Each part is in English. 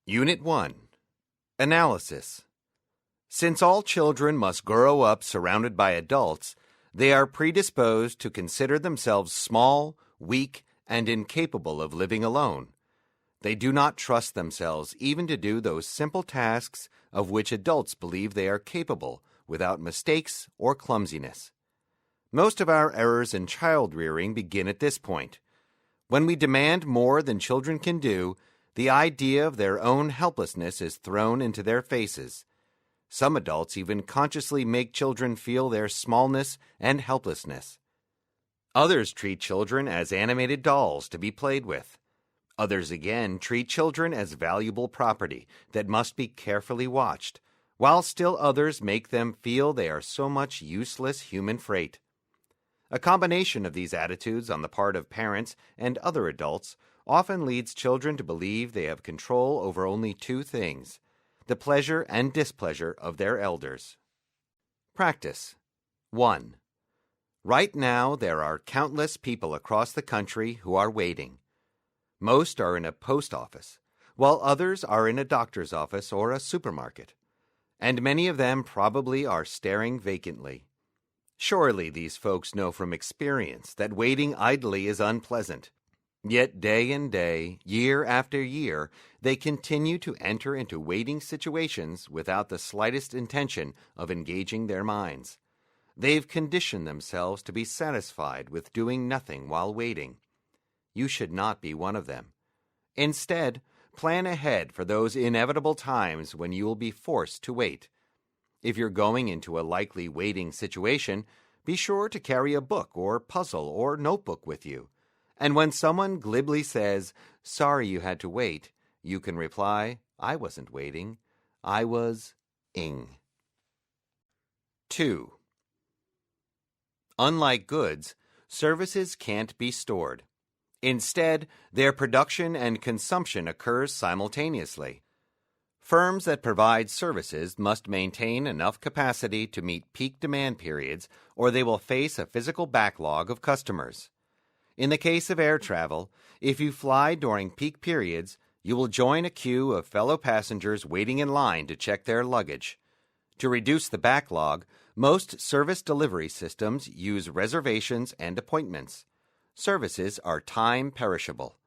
Unit 1. Analysis. Since all children must grow up surrounded by adults, they are predisposed to consider themselves small, weak, and incapable of living alone. They do not trust themselves even to do those simple tasks of which adults believe they are capable without mistakes or clumsiness. Most of our errors in child rearing begin at this point. When we demand more than children can do, the idea of their own helplessness is thrown into their faces. Some adults even consciously make children feel their smallness and helplessness. Others treat children as animated dolls to be played with. Others again treat children as valuable property that must be carefully watched, while still others make them feel they are so much useless human freight. A combination of these attitudes on the part of parents and other adults often leads children to believe they have control over only two things: the pleasure and displeasure of their elders. Practice. 1. Right now, there are countless people across the country who are waiting. Most are in a post office, while others are in a doctor's office or a supermarket. And many of them probably are staring vacantly. Surely these folks know from experience that waiting idly is unpleasant. Yet day and day, year after year, they continue to enter into waiting situations without the slightest intention of engaging their minds. They've conditioned themselves to be satisfied with doing nothing while waiting. You should not be one of them. Instead, plan ahead for those inevitable times when you will be forced to wait. If you're going into a likely waiting situation, be sure to carry a book or puzzle or notebook with you. And when someone glibly says, "Sorry you had to wait," you can reply, "I wasn't waiting. I was ing." 2. Unlike goods, services can't be stored. Instead, their production and consumption occurs simultaneously. Firms that provide services must maintain enough capacity to meet peak demand periods, or they will face a physical backlog of customers. In the case of air travel, if you fly during peak periods, you will join a queue of fellow passengers waiting in line to check their luggage. To reduce the backlog, most service delivery systems use reservations and appointments. Services are time perishable.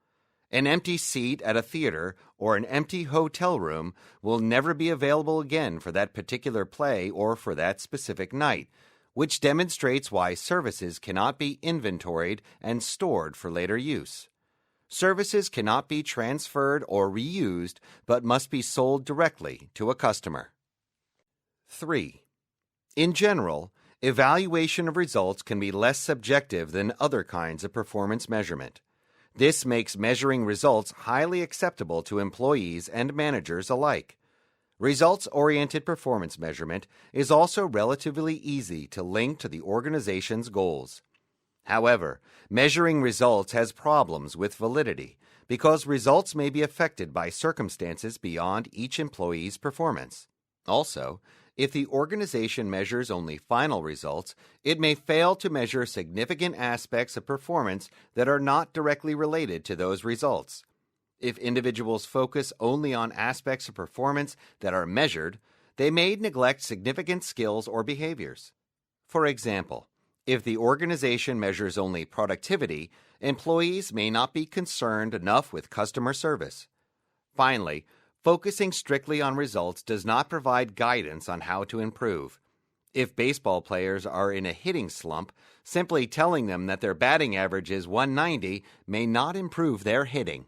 An empty seat at a theater or an empty hotel room will never be available again for that particular play or for that specific night, which demonstrates why services cannot be inventoried and stored for later use. Services cannot be transferred or reused, but must be sold directly to a customer. 3. In general, evaluation of results can be less subjective than other kinds of performance measurement. This makes measuring results highly acceptable to employees and managers alike. Results-oriented performance measurement is also relatively easy to link to the organization's goals. However, measuring results has problems with validity because results may be affected by circumstances beyond each employee's performance. Also, if the organization measures only final results, it may fail to measure significant aspects of performance that are not directly related to those results. If individuals focus only on aspects of performance that are measured, they may neglect significant skills or behaviors. For example, if the organization measures only productivity, employees may not be concerned enough with customer service. Finally, focusing strictly on results does not provide guidance on how to improve. If baseball players are in a hitting slump, simply telling them that their batting average is 190 may not improve their hitting.